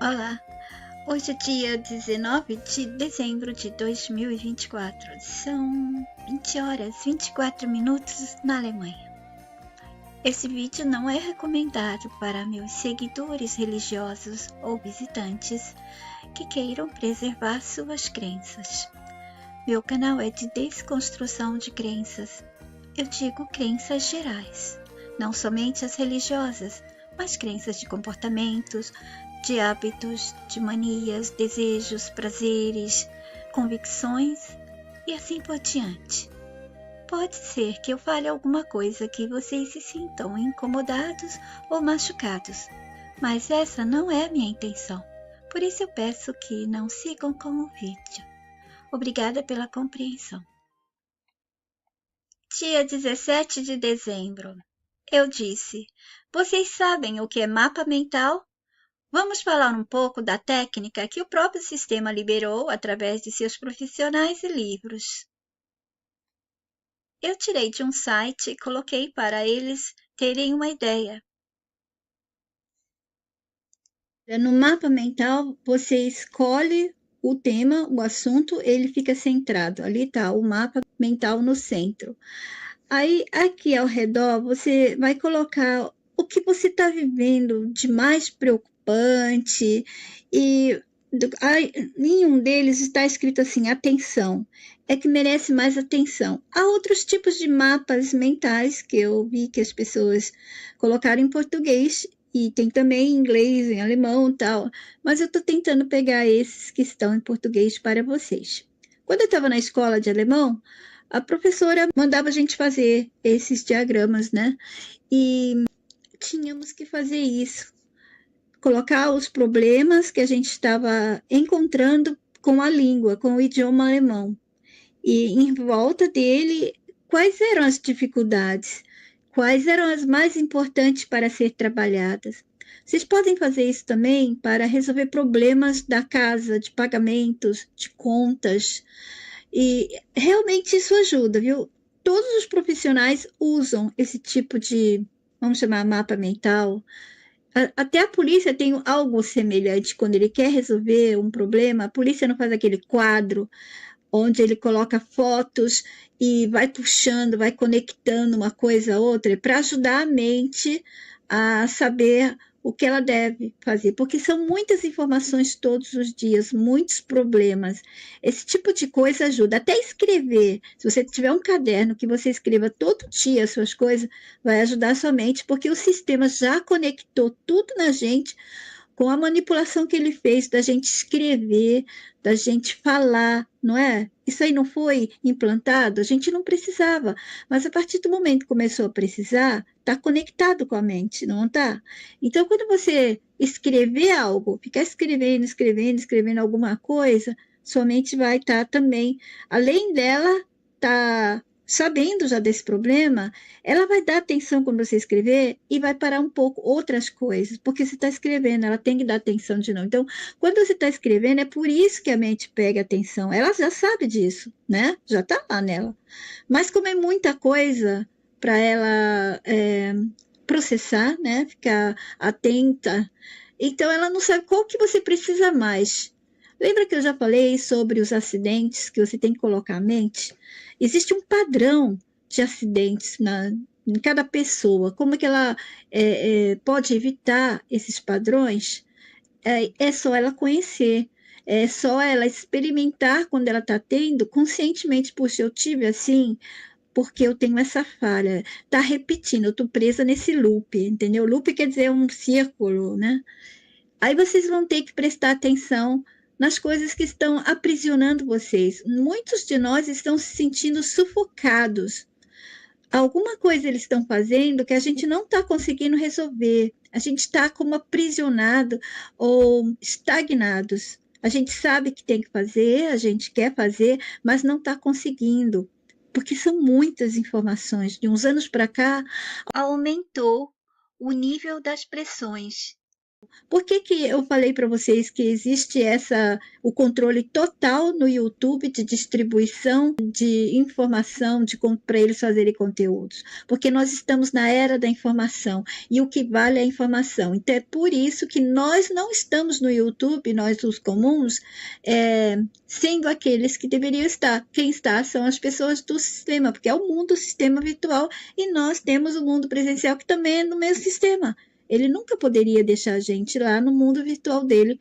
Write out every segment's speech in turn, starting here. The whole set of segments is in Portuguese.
Olá, hoje é dia 19 de dezembro de 2024, são 20 horas 24 minutos na Alemanha. Esse vídeo não é recomendado para meus seguidores religiosos ou visitantes que queiram preservar suas crenças. Meu canal é de desconstrução de crenças, eu digo crenças gerais, não somente as religiosas, mas crenças de comportamentos, de hábitos, de manias, desejos, prazeres, convicções e assim por diante. Pode ser que eu fale alguma coisa que vocês se sintam incomodados ou machucados, mas essa não é a minha intenção. Por isso eu peço que não sigam com o vídeo. Obrigada pela compreensão. Dia 17 de dezembro. Eu disse: vocês sabem o que é mapa mental? Vamos falar um pouco da técnica que o próprio sistema liberou através de seus profissionais e livros. Eu tirei de um site e coloquei para eles terem uma ideia. No mapa mental, você escolhe o tema, o assunto, ele fica centrado. Ali está o mapa mental no centro. Aí, aqui ao redor, você vai colocar o que você está vivendo de mais preocupante e em um deles está escrito assim, atenção, é que merece mais atenção. Há outros tipos de mapas mentais que eu vi que as pessoas colocaram em português e tem também em inglês, em alemão e tal, mas eu estou tentando pegar esses que estão em português para vocês. Quando eu estava na escola de alemão, a professora mandava a gente fazer esses diagramas, né? E tínhamos que fazer isso, colocar os problemas que a gente estava encontrando com a língua, com o idioma alemão. E em volta dele, quais eram as dificuldades? Quais eram as mais importantes para ser trabalhadas? Vocês podem fazer isso também para resolver problemas da casa, de pagamentos, de contas. E realmente isso ajuda, viu? Todos os profissionais usam esse tipo de, vamos chamar, mapa mental. Até a polícia tem algo semelhante quando ele quer resolver um problema. A polícia não faz aquele quadro onde ele coloca fotos e vai puxando, vai conectando uma coisa a outra para ajudar a mente a saber o que ela deve fazer, porque são muitas informações todos os dias, muitos problemas. Esse tipo de coisa ajuda. Até escrever, se você tiver um caderno que você escreva todo dia as suas coisas, vai ajudar a sua mente, porque o sistema já conectou tudo na gente com a manipulação que ele fez da gente escrever, da gente falar, não é? Isso aí não foi implantado, a gente não precisava, mas a partir do momento que começou a precisar, está conectado com a mente, não está? Então, quando você escrever algo, ficar escrevendo, escrevendo, escrevendo alguma coisa, sua mente vai estar também, além dela, tá sabendo já desse problema, ela vai dar atenção quando você escrever e vai parar um pouco outras coisas, porque você está escrevendo, ela tem que dar atenção de novo. Então, quando você está escrevendo, é por isso que a mente pega atenção. Ela já sabe disso, né? Já está lá nela. Mas como é muita coisa para ela processar, né? Ficar atenta, então ela não sabe qual que você precisa mais. Lembra que eu já falei sobre os acidentes que você tem que colocar a mente? Existe um padrão de acidentes em cada pessoa. Como é que ela pode evitar esses padrões? É só ela conhecer. É só ela experimentar quando ela está tendo, conscientemente, puxa, eu tive assim, porque eu tenho essa falha. Está repetindo, eu estou presa nesse loop, entendeu? Loop quer dizer um círculo, né? Aí vocês vão ter que prestar atenção nas coisas que estão aprisionando vocês. Muitos de nós estão se sentindo sufocados. Alguma coisa eles estão fazendo que a gente não está conseguindo resolver. A gente está como aprisionado ou estagnados. A gente sabe que tem que fazer, a gente quer fazer, mas não está conseguindo. Porque são muitas informações. De uns anos para cá, aumentou o nível das pressões. Por que que eu falei para vocês que existe o controle total no YouTube de distribuição de informação, para eles fazerem conteúdos? Porque nós estamos na era da informação e o que vale é a informação. Então é por isso que nós não estamos no YouTube, nós os comuns, sendo aqueles que deveriam estar. Quem está são as pessoas do sistema, porque é o mundo, o sistema virtual, e nós temos o mundo presencial que também é no mesmo sistema. Ele nunca poderia deixar a gente lá no mundo virtual dele,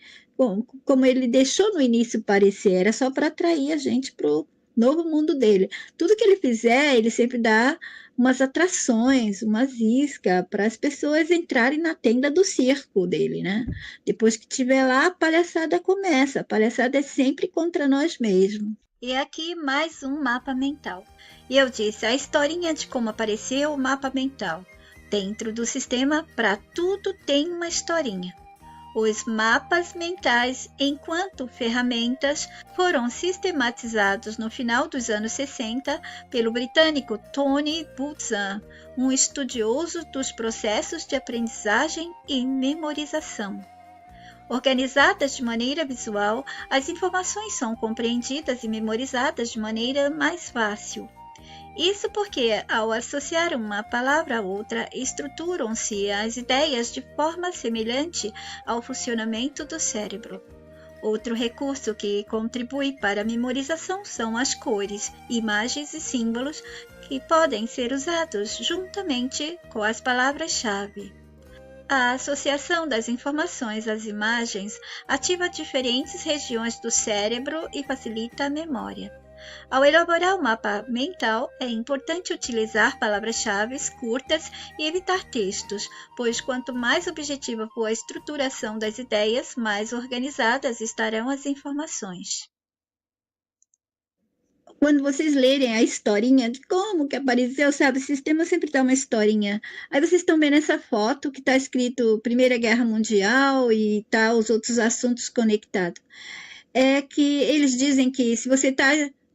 como ele deixou no início parecer, era só para atrair a gente para o novo mundo dele. Tudo que ele fizer, ele sempre dá umas atrações, umas iscas para as pessoas entrarem na tenda do circo dele, né? Depois que estiver lá, a palhaçada começa. A palhaçada é sempre contra nós mesmos. E aqui mais um mapa mental. E eu disse a historinha de como apareceu o mapa mental. Dentro do sistema, para tudo tem uma historinha. Os mapas mentais, enquanto ferramentas, foram sistematizados no final dos anos 60 pelo britânico Tony Buzan, um estudioso dos processos de aprendizagem e memorização. Organizadas de maneira visual, as informações são compreendidas e memorizadas de maneira mais fácil. Isso porque, ao associar uma palavra a outra, estruturam-se as ideias de forma semelhante ao funcionamento do cérebro. Outro recurso que contribui para a memorização são as cores, imagens e símbolos que podem ser usados juntamente com as palavras-chave. A associação das informações às imagens ativa diferentes regiões do cérebro e facilita a memória. Ao elaborar o mapa mental, é importante utilizar palavras-chave curtas e evitar textos, pois quanto mais objetiva for a estruturação das ideias, mais organizadas estarão as informações. Quando vocês lerem a historinha de como que apareceu, sabe, o sistema sempre dá uma historinha. Aí vocês estão vendo essa foto que está escrito Primeira Guerra Mundial e tá os outros assuntos conectados. É que eles dizem que se você está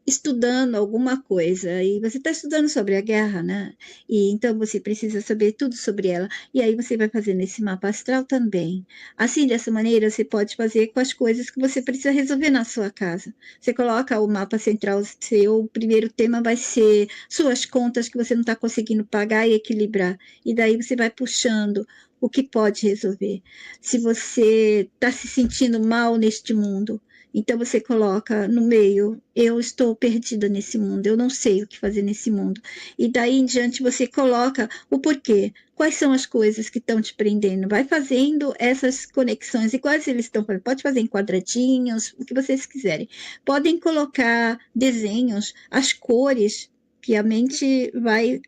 estudando alguma coisa e você está estudando sobre a guerra, né? E então você precisa saber tudo sobre ela. E aí você vai fazer nesse mapa astral também. Assim, dessa maneira, você pode fazer com as coisas que você precisa resolver na sua casa. Você coloca o mapa central seu, o primeiro tema vai ser suas contas que você não está conseguindo pagar e equilibrar. E daí você vai puxando o que pode resolver. Se você está se sentindo mal neste mundo, então você coloca no meio, eu estou perdida nesse mundo, eu não sei o que fazer nesse mundo. E daí em diante você coloca o porquê, quais são as coisas que estão te prendendo. Vai fazendo essas conexões, iguais eles estão fazendo. Pode fazer em quadradinhos, o que vocês quiserem. Podem colocar desenhos, as cores, que a mente vai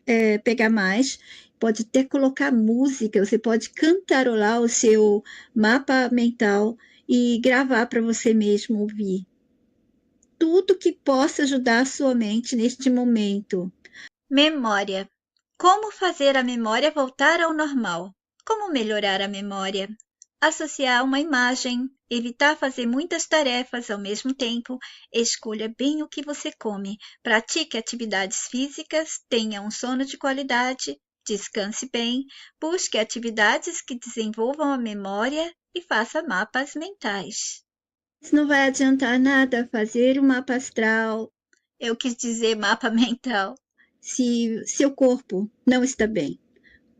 pegar mais. Pode até colocar música, você pode cantarolar o seu mapa mental e gravar para você mesmo ouvir. Tudo que possa ajudar a sua mente neste momento. Memória. Como fazer a memória voltar ao normal? Como melhorar a memória? Associar uma imagem, evitar fazer muitas tarefas ao mesmo tempo, escolha bem o que você come, pratique atividades físicas, tenha um sono de qualidade, descanse bem, busque atividades que desenvolvam a memória e faça mapas mentais. Não vai adiantar nada fazer um mapa astral. Eu quis dizer mapa mental. Se seu corpo não está bem,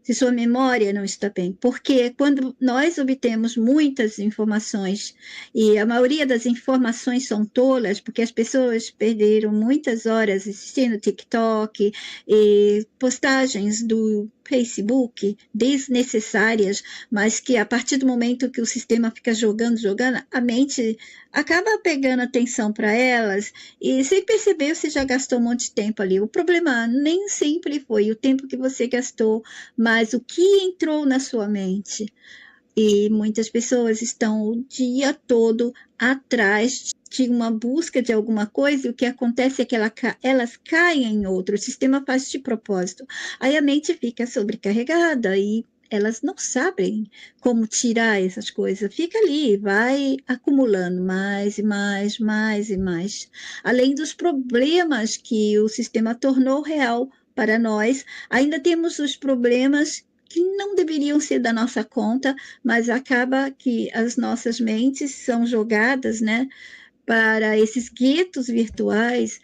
se sua memória não está bem, porque quando nós obtemos muitas informações, e a maioria das informações são tolas, porque as pessoas perderam muitas horas assistindo TikTok e postagens do Facebook desnecessárias, mas que a partir do momento que o sistema fica jogando, a mente acaba pegando atenção para elas e sem perceber você já gastou um monte de tempo ali. O problema nem sempre foi o tempo que você gastou, mas o que entrou na sua mente. E muitas pessoas estão o dia todo atrás de uma busca de alguma coisa e o que acontece é que elas caem em outro, o sistema faz de propósito. Aí a mente fica sobrecarregada e elas não sabem como tirar essas coisas. Fica ali, vai acumulando mais e mais, mais e mais. Além dos problemas que o sistema tornou real para nós, ainda temos os problemas que não deveriam ser da nossa conta, mas acaba que as nossas mentes são jogadas, né, para esses guetos virtuais,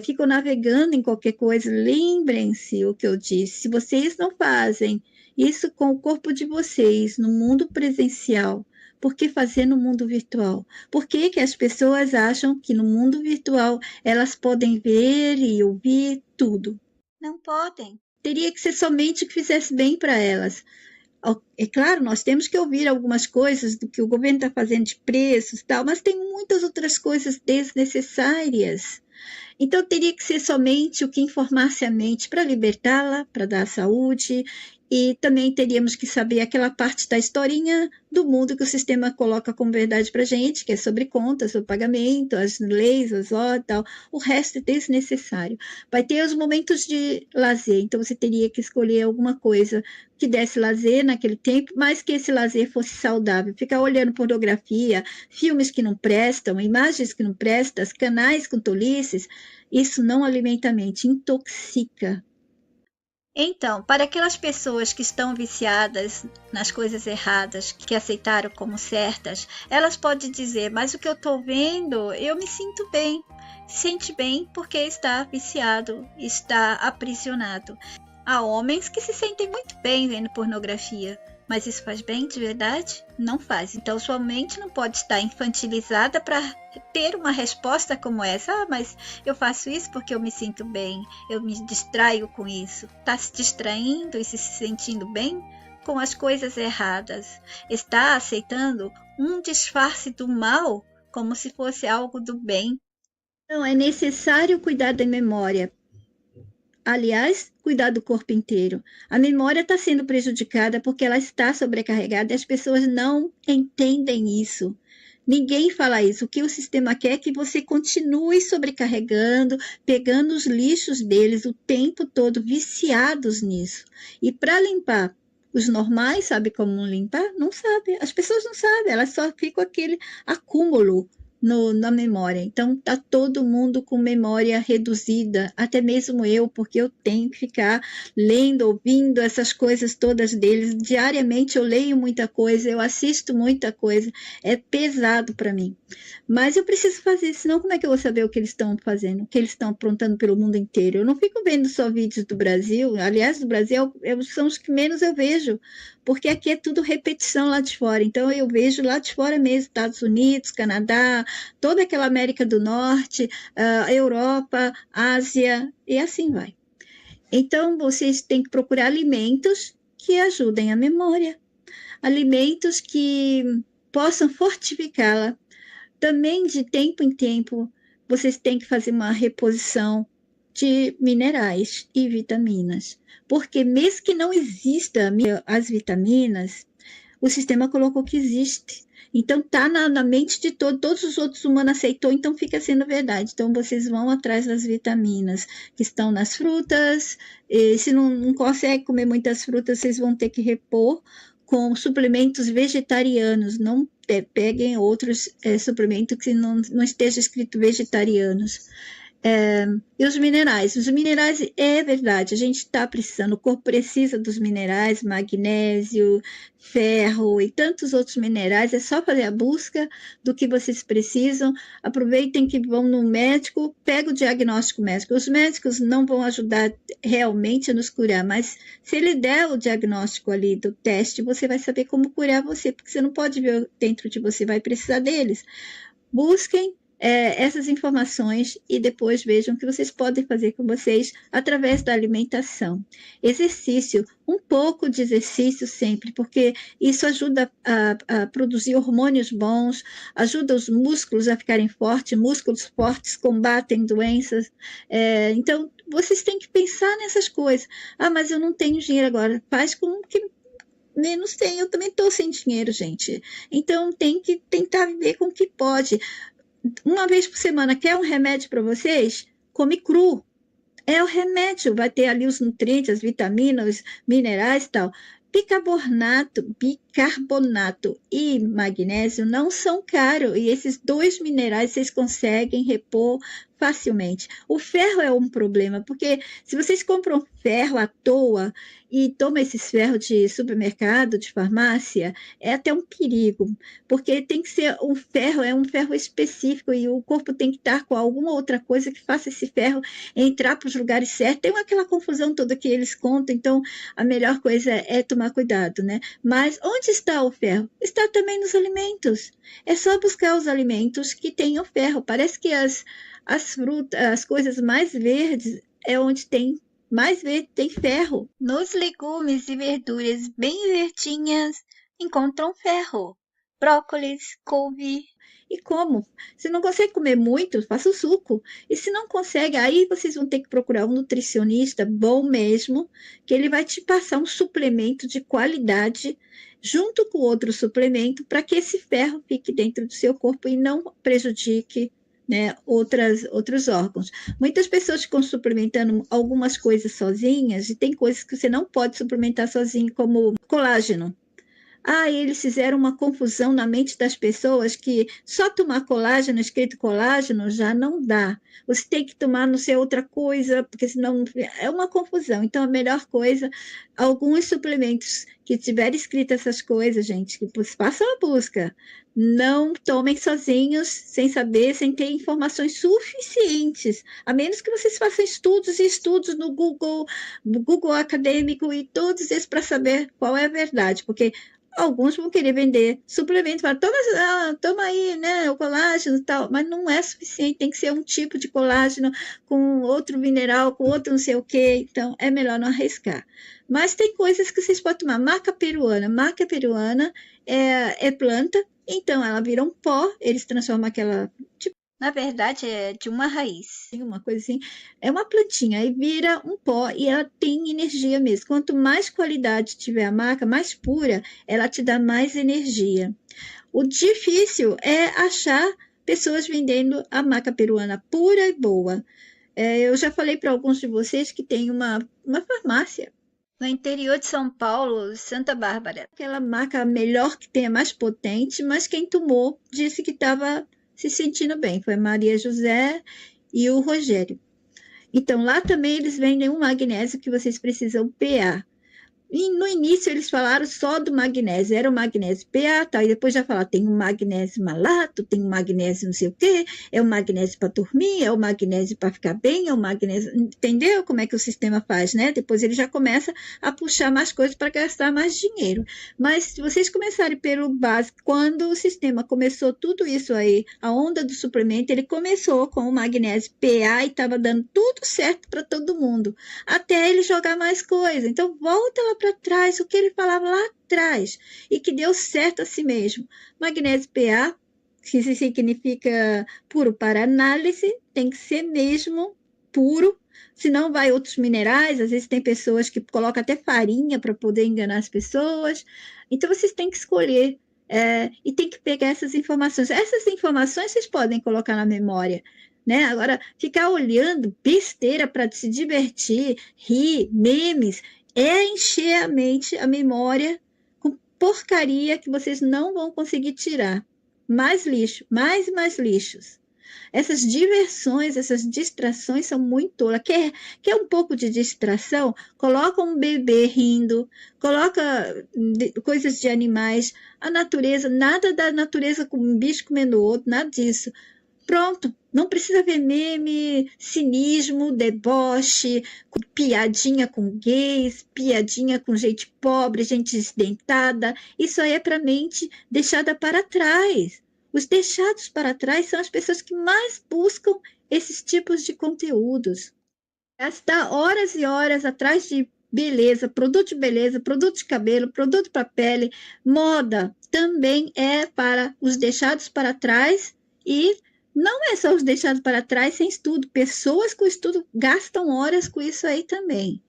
ficam navegando em qualquer coisa. Lembrem-se o que eu disse: se vocês não fazem isso com o corpo de vocês no mundo presencial, por que fazer no mundo virtual? Por que que as pessoas acham que no mundo virtual elas podem ver e ouvir tudo? Não podem. Teria que ser somente o que fizesse bem para elas. É claro, nós temos que ouvir algumas coisas do que o governo está fazendo de preços e tal, mas tem muitas outras coisas desnecessárias. Então, teria que ser somente o que informasse a mente para libertá-la, para dar saúde, e também teríamos que saber aquela parte da historinha do mundo que o sistema coloca como verdade para a gente, que é sobre contas, sobre pagamento, as leis, as horas e tal. O resto é desnecessário. Vai ter os momentos de lazer, então você teria que escolher alguma coisa que desse lazer naquele tempo, mas que esse lazer fosse saudável. Ficar olhando pornografia, filmes que não prestam, imagens que não prestam, canais com tolices, isso não alimenta a mente, intoxica. Então, para aquelas pessoas que estão viciadas nas coisas erradas, que aceitaram como certas, elas podem dizer: mas o que eu estou vendo, eu me sinto bem. Sente bem porque está viciado, está aprisionado. Há homens que se sentem muito bem vendo pornografia, mas isso faz bem de verdade? Não faz. Então sua mente não pode estar infantilizada para ter uma resposta como essa. Ah, mas eu faço isso porque eu me sinto bem, eu me distraio com isso. Está se distraindo e se sentindo bem com as coisas erradas. Está aceitando um disfarce do mal como se fosse algo do bem. Não, é necessário cuidar da memória. Aliás, cuidar do corpo inteiro. A memória está sendo prejudicada porque ela está sobrecarregada e as pessoas não entendem isso. Ninguém fala isso. O que o sistema quer é que você continue sobrecarregando, pegando os lixos deles o tempo todo, viciados nisso. E para limpar, os normais sabem como limpar? Não sabem. As pessoas não sabem, elas só ficam aquele acúmulo na memória. Então, está todo mundo com memória reduzida, até mesmo eu, porque eu tenho que ficar lendo, ouvindo essas coisas todas deles. Diariamente eu leio muita coisa, eu assisto muita coisa, é pesado para mim. Mas eu preciso fazer, senão como é que eu vou saber o que eles estão fazendo, o que eles estão aprontando pelo mundo inteiro? Eu não fico vendo só vídeos do Brasil, aliás, do Brasil são os que menos eu vejo, porque aqui é tudo repetição lá de fora. Então eu vejo lá de fora mesmo, Estados Unidos, Canadá, toda aquela América do Norte, Europa, Ásia, e assim vai. Então vocês têm que procurar alimentos que ajudem a memória, alimentos que possam fortificá-la. Também de tempo em tempo vocês têm que fazer uma reposição de minerais e vitaminas, porque mesmo que não exista as vitaminas, o sistema colocou que existe. Então tá na mente de todos os outros humanos aceitou, então fica sendo verdade. Então vocês vão atrás das vitaminas que estão nas frutas. E se não consegue comer muitas frutas, vocês vão ter que repor com suplementos vegetarianos. Não peguem outros suplementos que não esteja escrito vegetarianos. E os minerais é verdade, a gente está precisando, o corpo precisa dos minerais, magnésio, ferro e tantos outros minerais, é só fazer a busca do que vocês precisam, aproveitem que vão no médico, pega o diagnóstico médico, os médicos não vão ajudar realmente a nos curar, mas se ele der o diagnóstico ali do teste, você vai saber como curar você, porque você não pode ver dentro de você, vai precisar deles. Busquem essas informações e depois vejam o que vocês podem fazer com vocês através da alimentação. Exercício, um pouco de exercício sempre, porque isso ajuda a produzir hormônios bons, ajuda os músculos a ficarem fortes, músculos fortes combatem doenças. Então, vocês têm que pensar nessas coisas. Ah, mas eu não tenho dinheiro agora. Faz com que menos tem. Eu também estou sem dinheiro, gente. Então, tem que tentar viver com o que pode. Uma vez por semana, quer um remédio para vocês? Come cru. É o remédio, vai ter ali os nutrientes, as vitaminas, os minerais e tal. Bicarbonato e magnésio não são caros. E esses dois minerais vocês conseguem repor facilmente. O ferro é um problema, porque se vocês compram ferro à toa e tomam esses ferros de supermercado, de farmácia, é até um perigo, porque tem que ser um ferro, é um ferro específico e o corpo tem que estar com alguma outra coisa que faça esse ferro entrar para os lugares certos. Tem aquela confusão toda que eles contam, então a melhor coisa é tomar cuidado, né? Mas onde está o ferro? Está também nos alimentos. É só buscar os alimentos que tenham ferro. Parece que as frutas, as coisas mais verdes é onde tem mais verde, tem ferro. Nos legumes e verduras bem verdinhas encontram ferro. Brócolis, couve. E como? Se não consegue comer muito, faça o suco. E se não consegue, aí vocês vão ter que procurar um nutricionista bom mesmo, que ele vai te passar um suplemento de qualidade junto com outro suplemento para que esse ferro fique dentro do seu corpo e não prejudique, né, outros órgãos. Muitas pessoas ficam suplementando algumas coisas sozinhas e tem coisas que você não pode suplementar sozinho, como colágeno. Ah, eles fizeram uma confusão na mente das pessoas que só tomar colágeno, escrito colágeno, já não dá. Você tem que tomar não sei outra coisa, porque senão é uma confusão. Então, a melhor coisa, alguns suplementos que tiverem escrito essas coisas, gente, que façam a busca. Não tomem sozinhos, sem saber, sem ter informações suficientes, a menos que vocês façam estudos e estudos no Google acadêmico e todos esses para saber qual é a verdade, porque alguns vão querer vender suplemento, falar, toma aí, né, o colágeno e tal, mas não é suficiente, tem que ser um tipo de colágeno com outro mineral, com outro não sei o quê, então é melhor não arriscar. Mas tem coisas que vocês podem tomar. Maca peruana é planta, então ela vira um pó, eles transformam aquela Na verdade, é de uma raiz. uma coisa assim, é uma plantinha, aí vira um pó e ela tem energia mesmo. Quanto mais qualidade tiver a maca, mais pura, ela te dá mais energia. O difícil é achar pessoas vendendo a maca peruana pura e boa. Eu já falei para alguns de vocês que tem uma farmácia. No interior de São Paulo, Santa Bárbara. Aquela maca melhor que tem, a mais potente, mas quem tomou disse que estava se sentindo bem. Foi a Maria José e o Rogério. Então, lá também eles vendem um magnésio que vocês precisam PA. E no início eles falaram só do magnésio, era o magnésio PA, tal, e depois já falaram, tem o magnésio malato, tem o magnésio não sei o quê, é o magnésio para dormir, é o magnésio para ficar bem, é o magnésio, entendeu como é que o sistema faz, né? Depois ele já começa a puxar mais coisas para gastar mais dinheiro. Mas se vocês começarem pelo básico, quando o sistema começou tudo isso aí, a onda do suplemento, ele começou com o magnésio PA e estava dando tudo certo para todo mundo, até ele jogar mais coisa. Então volta lá para trás, o que ele falava lá atrás, e que deu certo a si mesmo. Magnésio PA, que significa puro para análise, tem que ser mesmo puro, senão vai outros minerais, às vezes tem pessoas que colocam até farinha para poder enganar as pessoas. Então vocês têm que escolher e tem que pegar essas informações. Essas informações vocês podem colocar na memória, né? Agora, ficar olhando besteira para se divertir, rir, memes, é encher a mente, a memória, com porcaria que vocês não vão conseguir tirar. Mais lixo, mais e mais lixos. Essas diversões, essas distrações são muito tolas. Quer um pouco de distração? Coloca um bebê rindo, coloca coisas de animais, a natureza, nada da natureza com um bicho comendo o outro, nada disso. Pronto, não precisa ver meme, cinismo, deboche, piadinha com gays, piadinha com gente pobre, gente desdentada. Isso aí é para mente deixada para trás. Os deixados para trás são as pessoas que mais buscam esses tipos de conteúdos. Gastar horas e horas atrás de beleza, produto de cabelo, produto para pele, moda, também é para os deixados para trás e não é só os deixados para trás sem estudo. Pessoas com estudo gastam horas com isso aí também.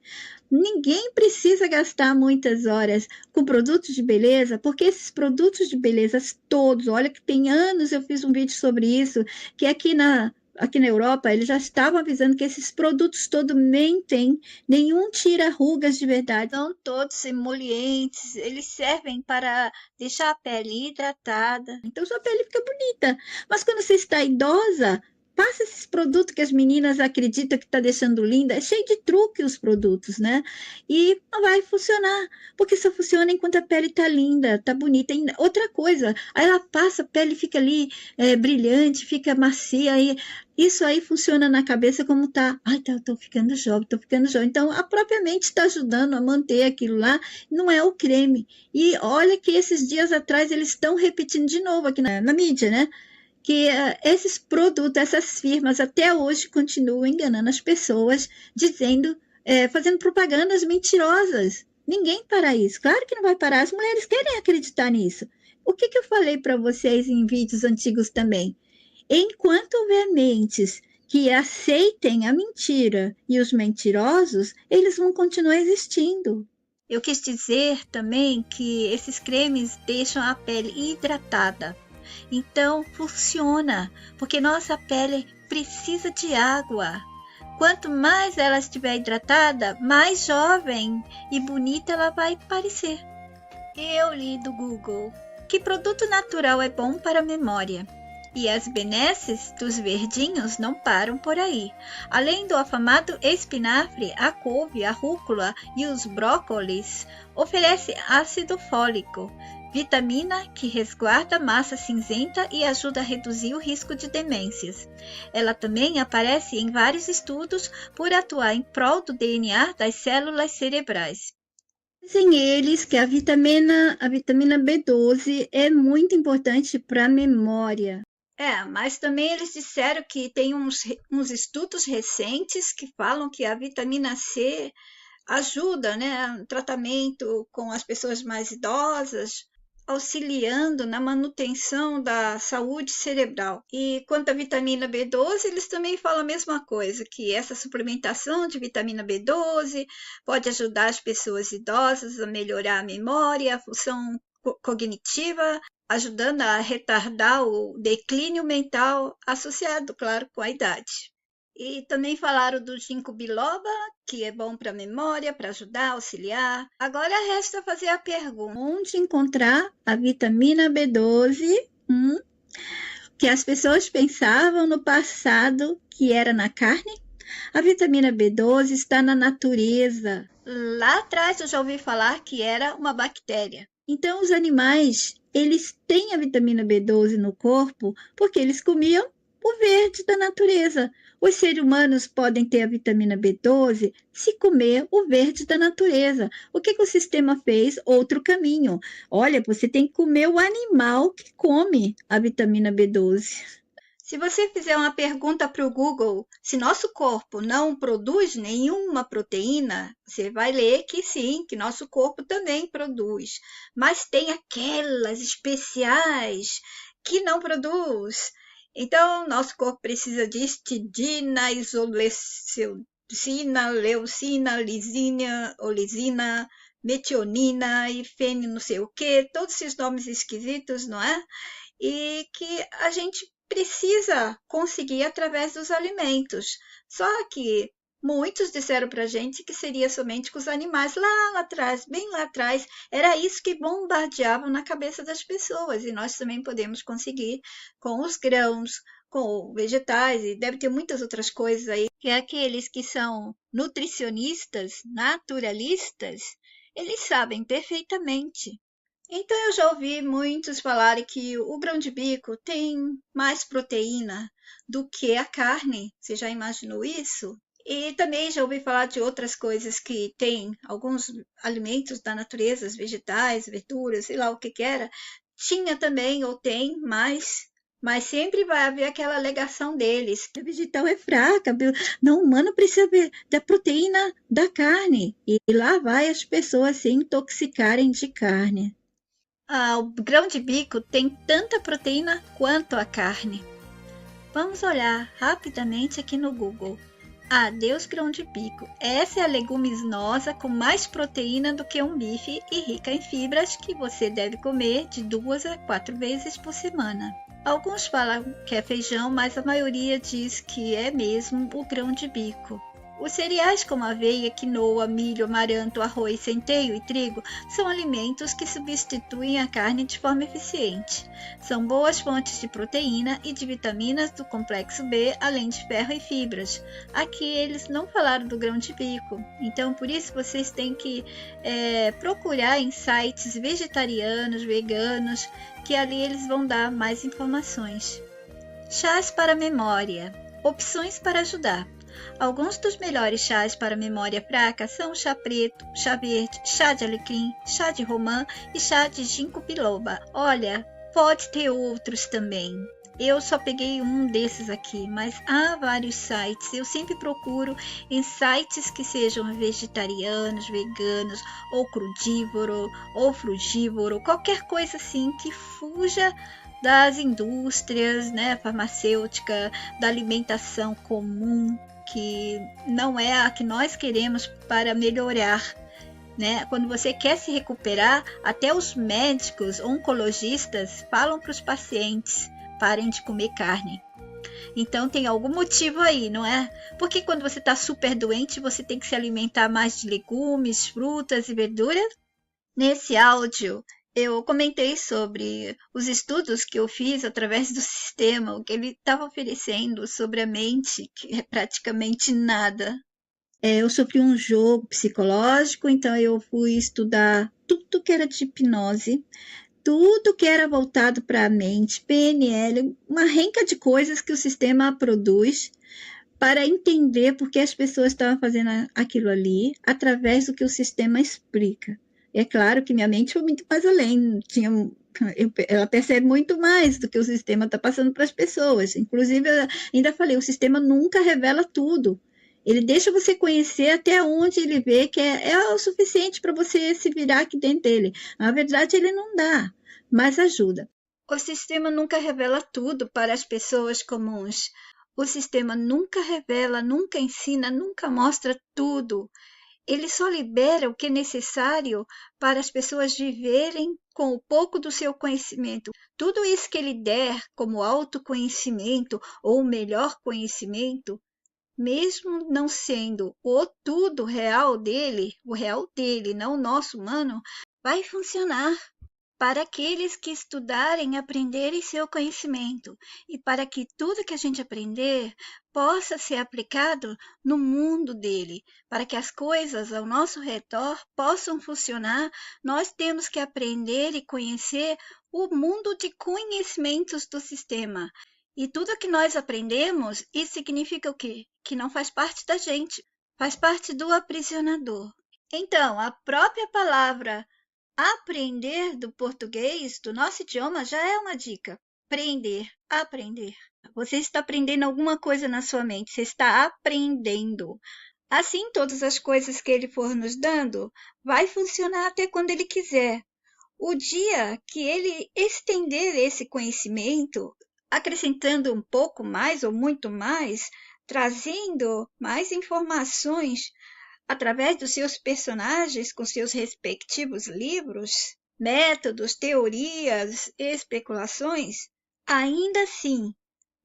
Ninguém precisa gastar muitas horas com produtos de beleza, porque esses produtos de beleza todos, olha que tem anos eu fiz um vídeo sobre isso, que aqui na Europa eles já estavam avisando que esses produtos todos mentem, nenhum tira rugas de verdade. São todos emolientes, eles servem para deixar a pele hidratada. Então sua pele fica bonita, mas quando você está idosa, passa esses produtos que as meninas acreditam que está deixando linda, é cheio de truque os produtos, né? E não vai funcionar, porque só funciona enquanto a pele tá linda, tá bonita. E outra coisa, aí ela passa, a pele fica ali brilhante, fica macia, aí isso aí funciona na cabeça como tá, ai, tô ficando jovem, tô ficando jovem. Então, a própria mente está ajudando a manter aquilo lá, não é o creme. E olha que esses dias atrás eles estão repetindo de novo aqui na mídia, né? Que esses produtos, essas firmas, até hoje continuam enganando as pessoas, dizendo, fazendo propagandas mentirosas. Ninguém para isso. Claro que não vai parar. As mulheres querem acreditar nisso. O que eu falei para vocês em vídeos antigos também? Enquanto houver mentes que aceitem a mentira e os mentirosos, eles vão continuar existindo. Eu quis dizer também que esses cremes deixam a pele hidratada. Então funciona, porque nossa pele precisa de água. Quanto mais ela estiver hidratada, mais jovem e bonita ela vai parecer. Eu li do Google que produto natural é bom para a memória. E as benesses dos verdinhos não param por aí. Além do afamado espinafre, a couve, a rúcula e os brócolis, oferece ácido fólico, vitamina que resguarda a massa cinzenta e ajuda a reduzir o risco de demências. Ela também aparece em vários estudos por atuar em prol do DNA das células cerebrais. Dizem eles que a vitamina B12 é muito importante para a memória. Mas também eles disseram que tem uns estudos recentes que falam que a vitamina C ajuda, né, no tratamento com as pessoas mais idosas, auxiliando na manutenção da saúde cerebral. E quanto à vitamina B12, eles também falam a mesma coisa, que essa suplementação de vitamina B12 pode ajudar as pessoas idosas a melhorar a memória, a função cognitiva, ajudando a retardar o declínio mental associado, claro, com a idade. E também falaram do ginkgo biloba, que é bom para a memória, para ajudar, auxiliar. Agora resta fazer a pergunta: onde encontrar a vitamina B12 que as pessoas pensavam no passado que era na carne? A vitamina B12 está na natureza. Lá atrás eu já ouvi falar que era uma bactéria. Então os animais, eles têm a vitamina B12 no corpo porque eles comiam o verde da natureza. Os seres humanos podem ter a vitamina B12 se comer o verde da natureza. O que o sistema fez? Outro caminho. Olha, você tem que comer o animal que come a vitamina B12. Se você fizer uma pergunta para o Google, se nosso corpo não produz nenhuma proteína, você vai ler que sim, que nosso corpo também produz. Mas tem aquelas especiais que não produz. Então, nosso corpo precisa de histidina, isoleucina, leucina, lisina, olisina, metionina e fênil não sei o quê, todos esses nomes esquisitos, não é? E que a gente precisa conseguir através dos alimentos. Só que muitos disseram para a gente que seria somente com os animais lá atrás, bem lá atrás. Era isso que bombardeavam na cabeça das pessoas. E nós também podemos conseguir com os grãos, com vegetais, e deve ter muitas outras coisas aí. Que aqueles que são nutricionistas, naturalistas, eles sabem perfeitamente. Então eu já ouvi muitos falarem que o grão de bico tem mais proteína do que a carne. Você já imaginou isso? E também já ouvi falar de outras coisas que tem alguns alimentos da natureza, vegetais, verduras, sei lá o que era. Tinha também ou tem mais, mas sempre vai haver aquela alegação deles. A vegetal é fraca, não, o humano precisa da proteína da carne. E lá vai as pessoas se intoxicarem de carne. O grão de bico tem tanta proteína quanto a carne. Vamos olhar rapidamente aqui no Google. Adeus grão de bico. Essa é a leguminosa com mais proteína do que um bife e rica em fibras que você deve comer de 2 a 4 vezes por semana. Alguns falam que é feijão, mas a maioria diz que é mesmo o grão de bico. Os cereais como aveia, quinoa, milho, amaranto, arroz, centeio e trigo são alimentos que substituem a carne de forma eficiente. São boas fontes de proteína e de vitaminas do complexo B, além de ferro e fibras. Aqui eles não falaram do grão de bico, então por isso vocês têm que procurar em sites vegetarianos, veganos, que ali eles vão dar mais informações. Chás para memória. Opções para ajudar. Alguns dos melhores chás para memória fraca são o chá preto, chá verde, chá de alecrim, chá de romã e chá de ginkgo biloba. Olha, pode ter outros também. Eu só peguei um desses aqui, mas há vários sites. Eu sempre procuro em sites que sejam vegetarianos, veganos, ou crudívoro, ou frugívoro, qualquer coisa assim que fuja das indústrias, né, farmacêutica, da alimentação comum, que não é a que nós queremos para melhorar, né? Quando você quer se recuperar, até os médicos oncologistas falam para os pacientes: parem de comer carne. Então tem algum motivo aí, não é? Porque quando você está super doente, você tem que se alimentar mais de legumes, frutas e verduras? Nesse áudio, eu comentei sobre os estudos que eu fiz através do sistema, o que ele estava oferecendo sobre a mente, que é praticamente nada. Eu sofri um jogo psicológico, então eu fui estudar tudo que era de hipnose, tudo que era voltado para a mente, PNL, uma renca de coisas que o sistema produz para entender por que as pessoas estavam fazendo aquilo ali, através do que o sistema explica. É claro que minha mente foi muito mais além, ela percebe muito mais do que o sistema está passando para as pessoas. Inclusive, eu ainda falei, o sistema nunca revela tudo. Ele deixa você conhecer até onde ele vê que é o suficiente para você se virar aqui dentro dele. Na verdade, ele não dá, mas ajuda. O sistema nunca revela tudo para as pessoas comuns. O sistema nunca revela, nunca ensina, nunca mostra tudo. Ele só libera o que é necessário para as pessoas viverem com o pouco do seu conhecimento. Tudo isso que ele der como autoconhecimento ou melhor conhecimento, mesmo não sendo o tudo real dele, o real dele, não o nosso humano, vai funcionar para aqueles que estudarem, aprenderem seu conhecimento e para que tudo que a gente aprender possa ser aplicado no mundo dele, para que as coisas ao nosso redor possam funcionar, nós temos que aprender e conhecer o mundo de conhecimentos do sistema. E tudo que nós aprendemos, isso significa o quê? Que não faz parte da gente, faz parte do aprisionador. Então, a própria palavra aprender do português, do nosso idioma, já é uma dica. Aprender, aprender. Você está aprendendo alguma coisa na sua mente, você está aprendendo. Assim, todas as coisas que ele for nos dando, vai funcionar até quando ele quiser. O dia que ele estender esse conhecimento, acrescentando um pouco mais ou muito mais, trazendo mais informações, através dos seus personagens com seus respectivos livros, métodos, teorias, especulações, ainda assim,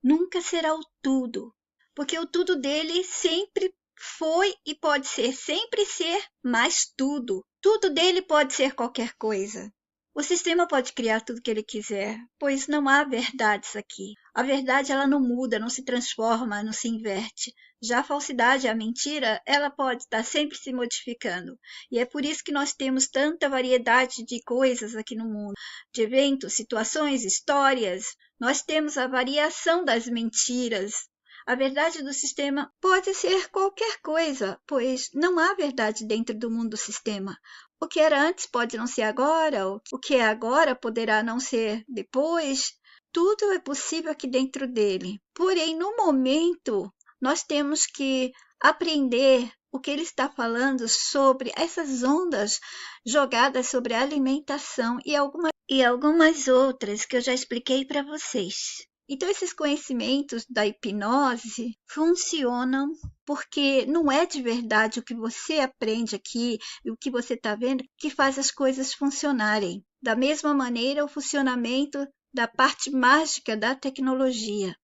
nunca será o tudo, porque o tudo dele sempre foi e pode ser sempre ser mais tudo. Tudo dele pode ser qualquer coisa. O sistema pode criar tudo que ele quiser, pois não há verdades aqui. A verdade ela não muda, não se transforma, não se inverte. Já a falsidade, a mentira, ela pode estar sempre se modificando. E é por isso que nós temos tanta variedade de coisas aqui no mundo, de eventos, situações, histórias. Nós temos a variação das mentiras. A verdade do sistema pode ser qualquer coisa, pois não há verdade dentro do mundo do sistema. O que era antes pode não ser agora, o que é agora poderá não ser depois. Tudo é possível aqui dentro dele. Porém, no momento, nós temos que aprender o que ele está falando sobre essas ondas jogadas sobre a alimentação e algumas outras que eu já expliquei para vocês. Então, esses conhecimentos da hipnose funcionam porque não é de verdade o que você aprende aqui e o que você está vendo que faz as coisas funcionarem. Da mesma maneira, o funcionamento da parte mágica da tecnologia.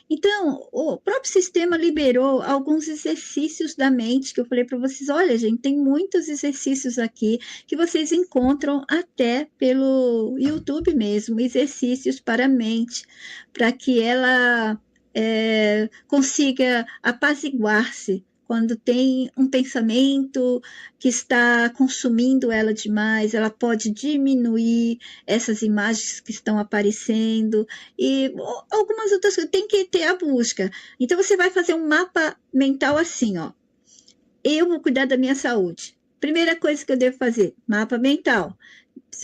Então, o próprio sistema liberou alguns exercícios da mente que eu falei para vocês: olha, gente, tem muitos exercícios aqui que vocês encontram até pelo YouTube mesmo, exercícios para a mente, para que ela consiga apaziguar-se quando tem um pensamento que está consumindo ela demais, ela pode diminuir essas imagens que estão aparecendo e algumas outras coisas. Tem que ter a busca. Então você vai fazer um mapa mental assim, ó. Eu vou cuidar da minha saúde. Primeira coisa que eu devo fazer, mapa mental.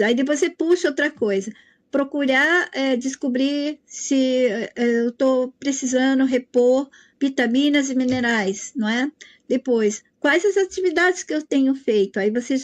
Aí depois você puxa outra coisa. Procurar descobrir se eu estou precisando repor vitaminas e minerais, não é? Depois, quais as atividades que eu tenho feito? Aí você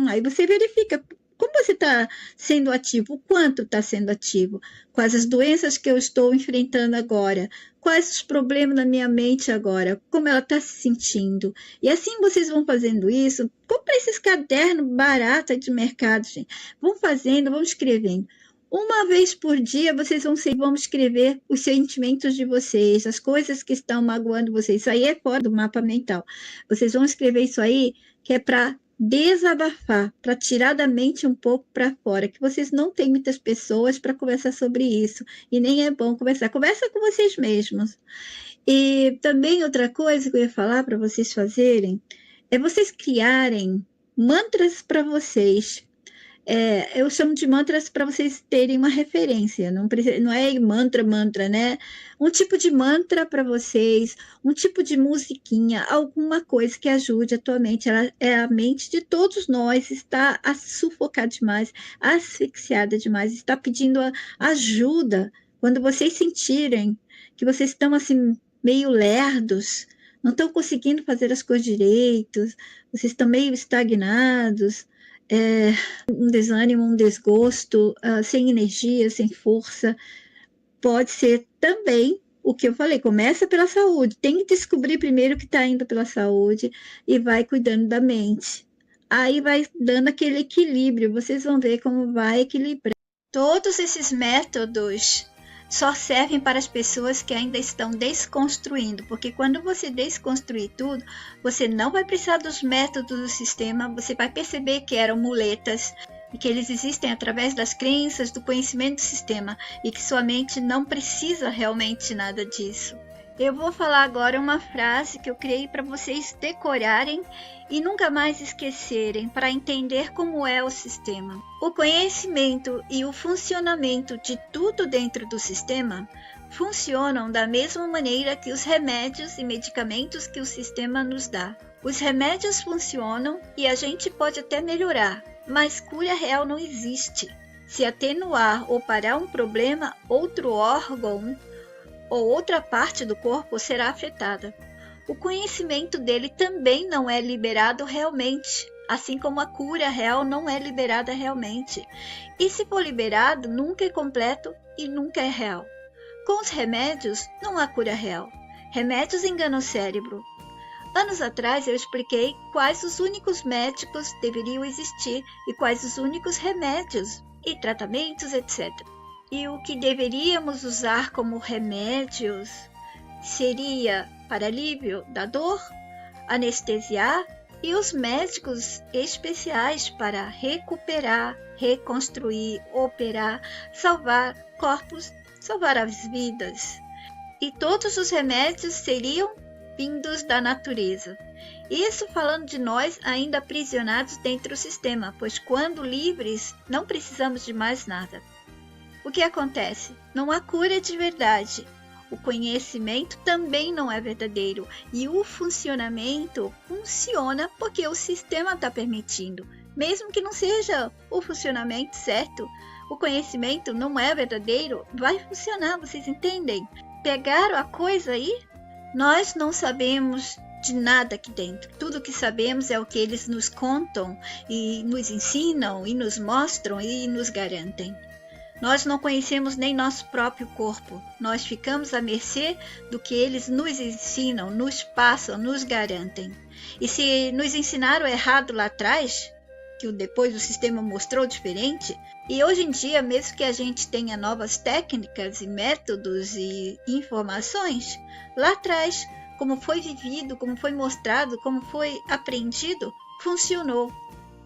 aí você verifica como você está sendo ativo, o quanto está sendo ativo, quais as doenças que eu estou enfrentando agora, quais os problemas na minha mente agora, como ela está se sentindo. E assim vocês vão fazendo isso. Compre esses cadernos baratos de mercado, gente. Vão fazendo, vão escrevendo. Uma vez por dia, vocês vão escrever os sentimentos de vocês, as coisas que estão magoando vocês. Isso aí é fora do mapa mental. Vocês vão escrever isso aí, que é para desabafar, para tirar da mente um pouco para fora, que vocês não têm muitas pessoas para conversar sobre isso, e nem é bom conversar. Conversa com vocês mesmos. E também outra coisa que eu ia falar para vocês fazerem, é vocês criarem mantras para vocês. Eu chamo de mantras para vocês terem uma referência, não é mantra, né? Um tipo de mantra para vocês, um tipo de musiquinha, alguma coisa que ajude a tua mente. A mente de todos nós está a sufocar demais, asfixiada demais, está pedindo ajuda. Quando vocês sentirem que vocês estão assim meio lerdos, não estão conseguindo fazer as coisas direito, vocês estão meio estagnados, um desânimo, um desgosto, sem energia, sem força. Pode ser também o que eu falei, começa pela saúde. Tem que descobrir primeiro que está indo pela saúde e vai cuidando da mente. Aí vai dando aquele equilíbrio, vocês vão ver como vai equilibrar. Todos esses métodos só servem para as pessoas que ainda estão desconstruindo, porque quando você desconstruir tudo, você não vai precisar dos métodos do sistema, você vai perceber que eram muletas e que eles existem através das crenças, do conhecimento do sistema e que sua mente não precisa realmente nada disso. Eu vou falar agora uma frase que eu criei para vocês decorarem e nunca mais esquecerem, para entender como é o sistema. O conhecimento e o funcionamento de tudo dentro do sistema funcionam da mesma maneira que os remédios e medicamentos que o sistema nos dá. Os remédios funcionam e a gente pode até melhorar, mas cura real não existe. Se atenuar ou parar um problema, outro órgão ou outra parte do corpo será afetada. O conhecimento dele também não é liberado realmente, assim como a cura real não é liberada realmente. E se for liberado, nunca é completo e nunca é real. Com os remédios, não há cura real. Remédios enganam o cérebro. Anos atrás eu expliquei quais os únicos médicos deveriam existir e quais os únicos remédios e tratamentos, etc. E o que deveríamos usar como remédios seria para alívio da dor, anestesiar, e os médicos especiais para recuperar, reconstruir, operar, salvar corpos, salvar as vidas. E todos os remédios seriam vindos da natureza. Isso falando de nós ainda aprisionados dentro do sistema, pois quando livres não precisamos de mais nada. O que acontece? Não há cura de verdade. O conhecimento também não é verdadeiro e o funcionamento funciona porque o sistema está permitindo. Mesmo que não seja o funcionamento certo, o conhecimento não é verdadeiro, vai funcionar, vocês entendem? Pegaram a coisa aí? Nós não sabemos de nada aqui dentro. Tudo que sabemos é o que eles nos contam e nos ensinam e nos mostram e nos garantem. Nós não conhecemos nem nosso próprio corpo. Nós ficamos à mercê do que eles nos ensinam, nos passam, nos garantem. E se nos ensinaram errado lá atrás, que depois o sistema mostrou diferente. E hoje em dia, mesmo que a gente tenha novas técnicas e métodos e informações, lá atrás, como foi vivido, como foi mostrado, como foi aprendido, funcionou.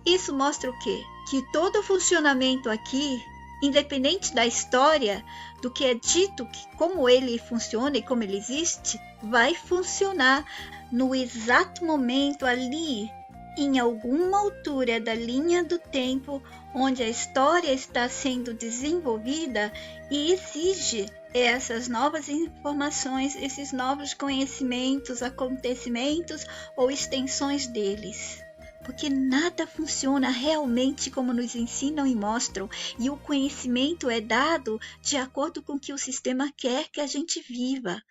Isso mostra o quê? Que todo o funcionamento aqui, independente da história, do que é dito, como ele funciona e como ele existe, vai funcionar no exato momento ali, em alguma altura da linha do tempo onde a história está sendo desenvolvida e exige essas novas informações, esses novos conhecimentos, acontecimentos ou extensões deles. Porque nada funciona realmente como nos ensinam e mostram, e o conhecimento é dado de acordo com o que o sistema quer que a gente viva.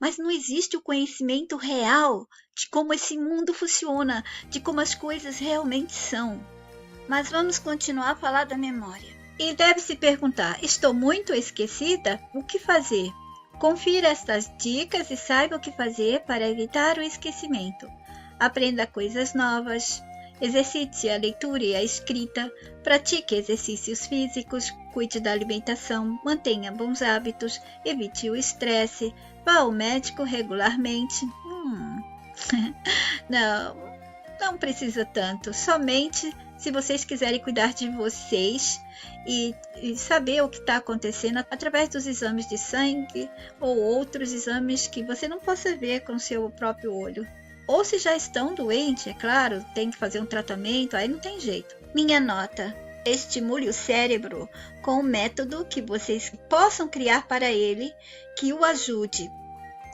Mas não existe o conhecimento real de como esse mundo funciona, de como as coisas realmente são. Mas vamos continuar a falar da memória. E deve se perguntar, estou muito esquecida? O que fazer? Confira estas dicas e saiba o que fazer para evitar o esquecimento. Aprenda coisas novas, exercite a leitura e a escrita, pratique exercícios físicos, cuide da alimentação, mantenha bons hábitos, evite o estresse, vá ao médico regularmente. Não precisa tanto, somente se vocês quiserem cuidar de vocês e saber o que está acontecendo através dos exames de sangue ou outros exames que você não possa ver com o seu próprio olho. Ou se já estão doentes, é claro, tem que fazer um tratamento, aí não tem jeito. Minha nota: estimule o cérebro com um método que vocês possam criar para ele, que o ajude.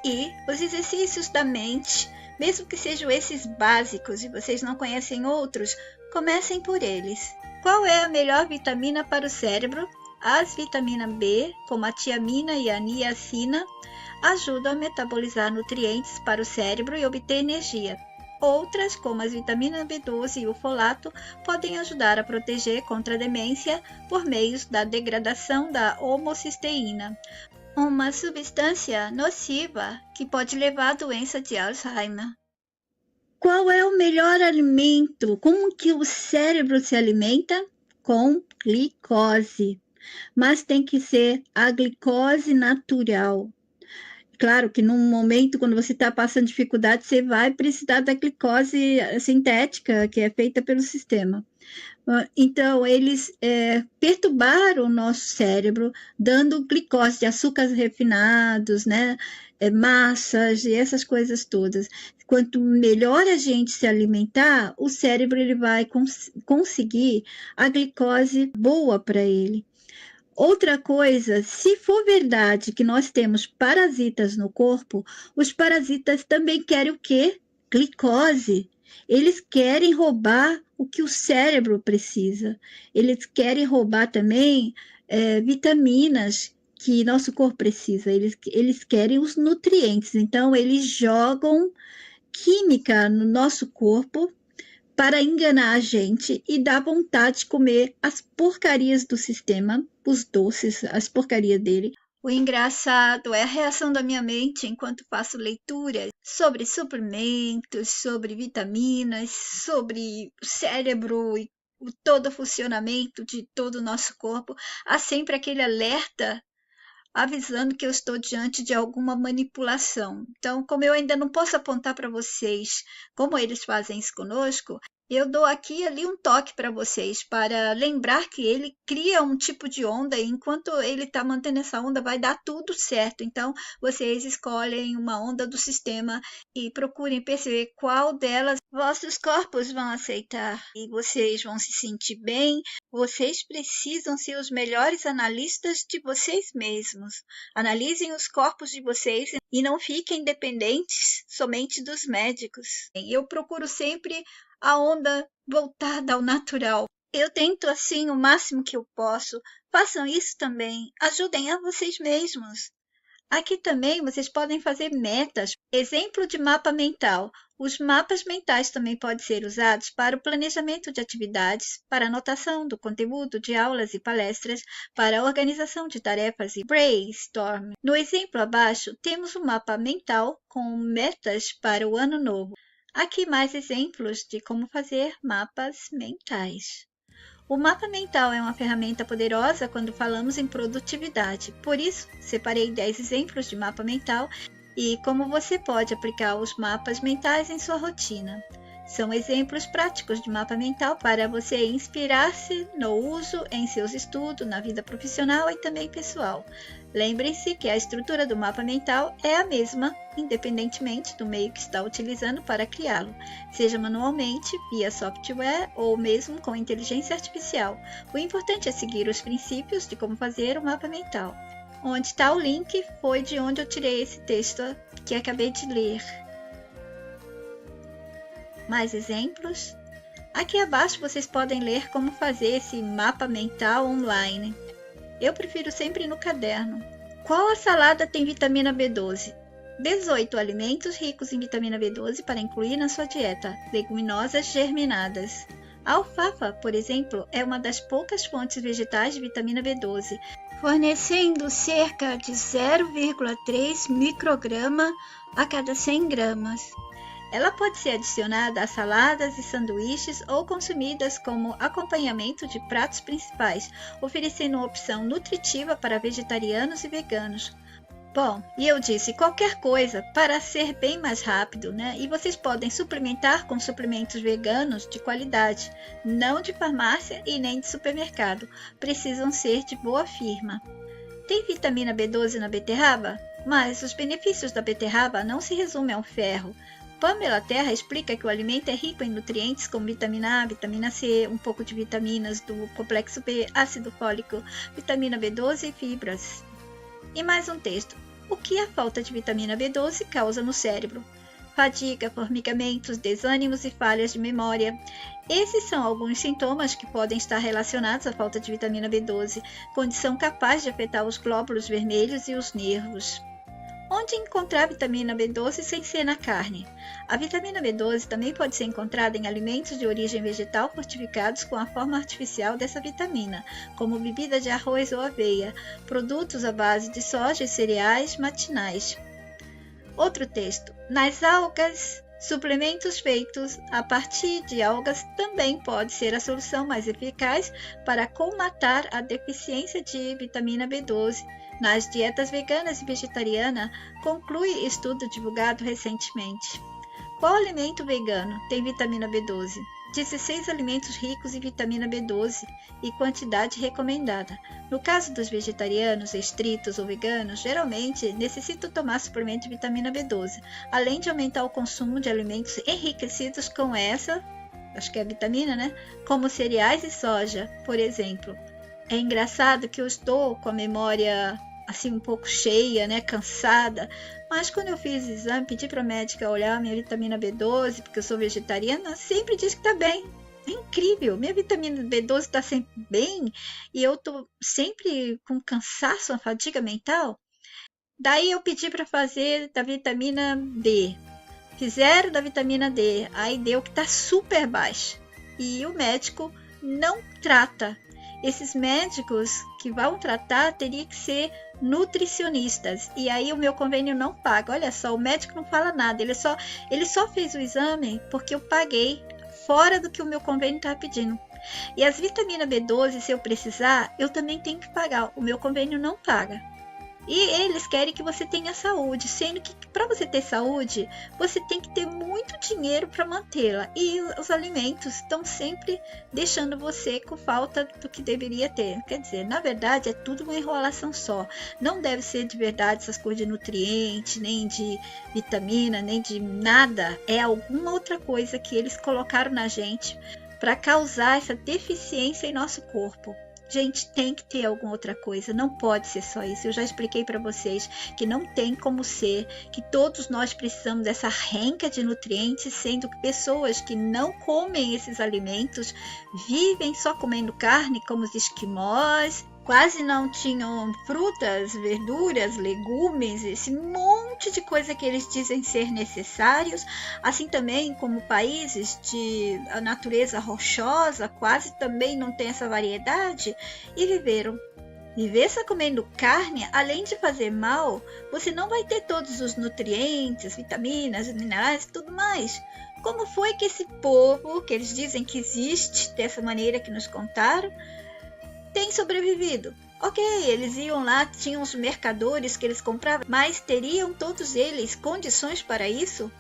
E os exercícios da mente, mesmo que sejam esses básicos e vocês não conhecem outros, comecem por eles. Qual é a melhor vitamina para o cérebro? As vitamina B, como a tiamina e a niacina, ajudam a metabolizar nutrientes para o cérebro e obter energia. Outras, como as vitaminas B12 e o folato, podem ajudar a proteger contra a demência por meio da degradação da homocisteína, uma substância nociva que pode levar à doença de Alzheimer. Qual é o melhor alimento? Como que o cérebro se alimenta? Com glicose. Mas tem que ser a glicose natural. Claro que num momento, quando você está passando dificuldade, você vai precisar da glicose sintética, que é feita pelo sistema. Então, eles perturbaram o nosso cérebro, dando glicose de açúcares refinados, né? Massas e essas coisas todas. Quanto melhor a gente se alimentar, o cérebro ele vai conseguir a glicose boa para ele. Outra coisa, se for verdade que nós temos parasitas no corpo, os parasitas também querem o quê? Glicose. Eles querem roubar o que o cérebro precisa. Eles querem roubar também vitaminas que nosso corpo precisa. Eles querem os nutrientes. Então, eles jogam química no nosso corpo para enganar a gente e dar vontade de comer as porcarias do sistema, os doces, as porcarias dele. O engraçado é a reação da minha mente enquanto faço leitura sobre suplementos, sobre vitaminas, sobre o cérebro e todo o funcionamento de todo o nosso corpo. Há sempre aquele alerta avisando que eu estou diante de alguma manipulação. Então, como eu ainda não posso apontar para vocês como eles fazem isso conosco, eu dou aqui e ali um toque para vocês, para lembrar que ele cria um tipo de onda e enquanto ele está mantendo essa onda vai dar tudo certo. Então, vocês escolhem uma onda do sistema e procurem perceber qual delas vossos corpos vão aceitar e vocês vão se sentir bem. Vocês precisam ser os melhores analistas de vocês mesmos. Analisem os corpos de vocês e não fiquem dependentes somente dos médicos. Eu procuro sempre a onda voltada ao natural. Eu tento assim o máximo que eu posso. Façam isso também. Ajudem a vocês mesmos. Aqui também vocês podem fazer metas. Exemplo de mapa mental. Os mapas mentais também podem ser usados para o planejamento de atividades, para anotação do conteúdo de aulas e palestras, para a organização de tarefas e brainstorm. No exemplo abaixo, temos um mapa mental com metas para o ano novo. Aqui mais exemplos de como fazer mapas mentais. O mapa mental é uma ferramenta poderosa quando falamos em produtividade. Por isso, separei 10 exemplos de mapa mental e como você pode aplicar os mapas mentais em sua rotina. São exemplos práticos de mapa mental para você inspirar-se no uso em seus estudos, na vida profissional e também pessoal. Lembre-se que a estrutura do mapa mental é a mesma, independentemente do meio que está utilizando para criá-lo, seja manualmente, via software ou mesmo com inteligência artificial. O importante é seguir os princípios de como fazer o mapa mental. Onde está o link foi de onde eu tirei esse texto que acabei de ler. Mais exemplos? Aqui abaixo vocês podem ler como fazer esse mapa mental online. Eu prefiro sempre no caderno. Qual a salada tem vitamina B12? 18 alimentos ricos em vitamina B12 para incluir na sua dieta. Leguminosas germinadas. A alfafa, por exemplo, é uma das poucas fontes vegetais de vitamina B12, fornecendo cerca de 0,3 micrograma a cada 100 gramas. Ela pode ser adicionada a saladas e sanduíches ou consumidas como acompanhamento de pratos principais, oferecendo uma opção nutritiva para vegetarianos e veganos. Bom, e eu disse qualquer coisa para ser bem mais rápido, né? E vocês podem suplementar com suplementos veganos de qualidade, não de farmácia e nem de supermercado. Precisam ser de boa firma. Tem vitamina B12 na beterraba? Mas os benefícios da beterraba não se resumem ao ferro. Pamela Terra explica que o alimento é rico em nutrientes como vitamina A, vitamina C, um pouco de vitaminas do complexo B, ácido fólico, vitamina B12 e fibras. E mais um texto. O que a falta de vitamina B12 causa no cérebro? Fadiga, formigamentos, desânimos e falhas de memória. Esses são alguns sintomas que podem estar relacionados à falta de vitamina B12, condição capaz de afetar os glóbulos vermelhos e os nervos. Onde encontrar vitamina B12 sem ser na carne? A vitamina B12 também pode ser encontrada em alimentos de origem vegetal fortificados com a forma artificial dessa vitamina, como bebida de arroz ou aveia, produtos à base de soja e cereais matinais. Outro texto. Nas algas, suplementos feitos a partir de algas também pode ser a solução mais eficaz para colmatar a deficiência de vitamina B12. Nas dietas veganas e vegetarianas, conclui estudo divulgado recentemente. Qual alimento vegano tem vitamina B12? 16 alimentos ricos em vitamina B12 e quantidade recomendada. No caso dos vegetarianos, estritos ou veganos, geralmente necessitam tomar suplemento de vitamina B12, além de aumentar o consumo de alimentos enriquecidos com essa, acho que é a vitamina, né? Como cereais e soja, por exemplo. É engraçado que eu estou com a memória assim um pouco cheia, né, cansada, mas quando eu fiz o exame, pedi para a médica olhar minha vitamina B12, porque eu sou vegetariana, sempre diz que está bem. É incrível, minha vitamina B12 está sempre bem e eu estou sempre com cansaço, uma fadiga mental. Daí eu pedi para fazer da vitamina D. Fizeram da vitamina D, aí deu que está super baixa. E o médico não trata. Esses médicos que vão tratar teriam que ser nutricionistas. E aí o meu convênio não paga. Olha só, o médico não fala nada. Ele só fez o exame porque eu paguei fora do que o meu convênio estava pedindo. E as vitaminas B12, se eu precisar, eu também tenho que pagar. O meu convênio não paga. E eles querem que você tenha saúde, sendo que para você ter saúde, você tem que ter muito dinheiro para mantê-la. E os alimentos estão sempre deixando você com falta do que deveria ter. Quer dizer, na verdade, é tudo uma enrolação só. Não deve ser de verdade essas coisas de nutriente, nem de vitamina, nem de nada. É alguma outra coisa que eles colocaram na gente para causar essa deficiência em nosso corpo. Gente, tem que ter alguma outra coisa, não pode ser só isso. Eu já expliquei para vocês que não tem como ser, que todos nós precisamos dessa renca de nutrientes, sendo que pessoas que não comem esses alimentos vivem só comendo carne, como os esquimós, quase não tinham frutas, verduras, legumes, esse monte de coisa que eles dizem ser necessários, assim também como países de natureza rochosa, quase também não tem essa variedade, e viveram. Viver só comendo carne, além de fazer mal, você não vai ter todos os nutrientes, vitaminas, minerais e tudo mais. como foi que esse povo, que eles dizem que existe dessa maneira que nos contaram, tem sobrevivido. Ok, eles iam lá, tinham os mercadores que eles compravam, mas teriam todos eles condições para isso?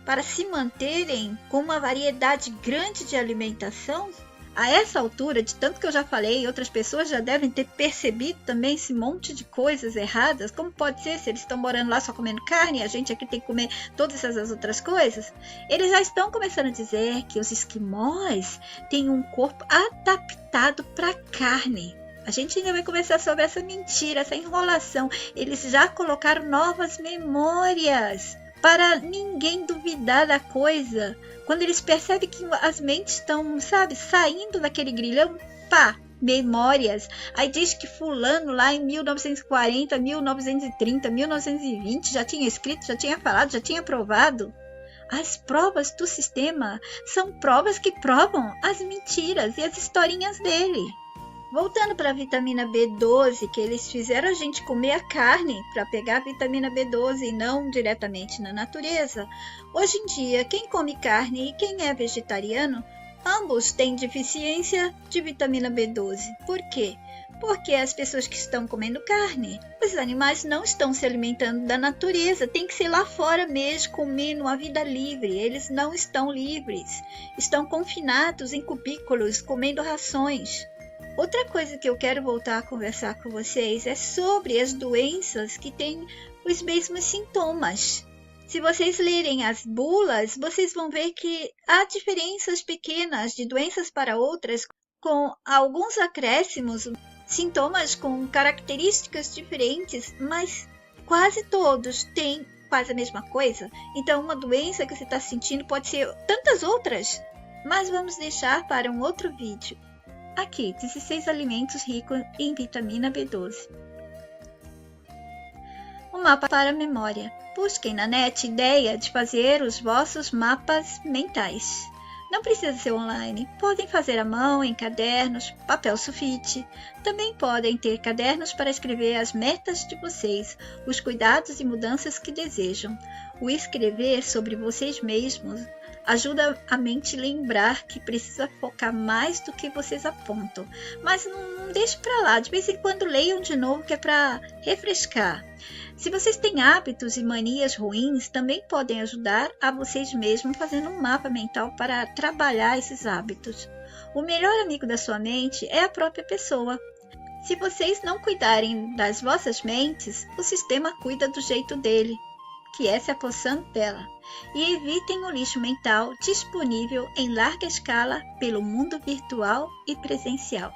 Para se manterem com uma variedade grande de alimentação? A essa altura, de tanto que eu já falei, outras pessoas já devem ter percebido também esse monte de coisas erradas. Como pode ser se eles estão morando lá só comendo carne e a gente aqui tem que comer todas essas outras coisas? Eles já estão começando a dizer que os esquimós têm um corpo adaptado para carne. A gente ainda vai conversar sobre essa mentira, essa enrolação. Eles já colocaram novas memórias para ninguém duvidar da coisa. Quando eles percebem que as mentes estão, saindo daquele grilhão, pá, memórias. Aí diz que fulano lá em 1940, 1930, 1920 já tinha escrito, já tinha falado, já tinha provado. As provas do sistema são provas que provam as mentiras e as historinhas dele. Voltando para a vitamina B12, que eles fizeram a gente comer a carne para pegar a vitamina B12 e não diretamente na natureza. Hoje em dia, quem come carne e quem é vegetariano, ambos têm deficiência de vitamina B12. Por quê? Porque as pessoas que estão comendo carne, os animais não estão se alimentando da natureza, tem que ser lá fora mesmo, comendo uma vida livre. Eles não estão livres, estão confinados em cubículos, comendo rações. Outra coisa que eu quero voltar a conversar com vocês é sobre as doenças que têm os mesmos sintomas. Se vocês lerem as bulas, vocês vão ver que há diferenças pequenas de doenças para outras, com alguns acréscimos, sintomas com características diferentes, mas quase todos têm quase a mesma coisa. Então, uma doença que você está sentindo pode ser tantas outras, mas vamos deixar para um outro vídeo. Aqui, 16 alimentos ricos em vitamina B12. Um mapa para a memória. Busquem na net ideia de fazer os vossos mapas mentais. Não precisa ser online, podem fazer à mão, em cadernos, papel sulfite. Também podem ter cadernos para escrever as metas de vocês, os cuidados e mudanças que desejam. O escrever sobre vocês mesmos ajuda a mente a lembrar que precisa focar mais do que vocês apontam. Mas não deixe para lá, de vez em quando leiam de novo, que é para refrescar. Se vocês têm hábitos e manias ruins, também podem ajudar a vocês mesmos fazendo um mapa mental para trabalhar esses hábitos. O melhor amigo da sua mente é a própria pessoa. Se vocês não cuidarem das vossas mentes, o sistema cuida do jeito dele, que é se apossando dela. E evitem o lixo mental disponível em larga escala pelo mundo virtual e presencial.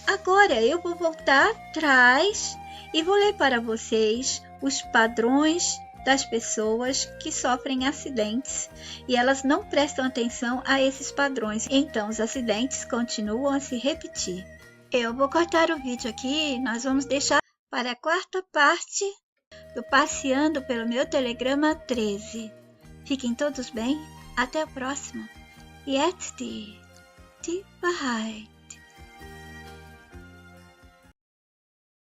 Agora eu vou voltar atrás e vou ler para vocês os padrões das pessoas que sofrem acidentes e elas não prestam atenção a esses padrões, então os acidentes continuam a se repetir. Eu vou cortar o vídeo aqui, nós vamos deixar para a quarta parte do Passeando pelo meu Telegrama 13. Fiquem todos bem, até a próxima. Yet Bahai.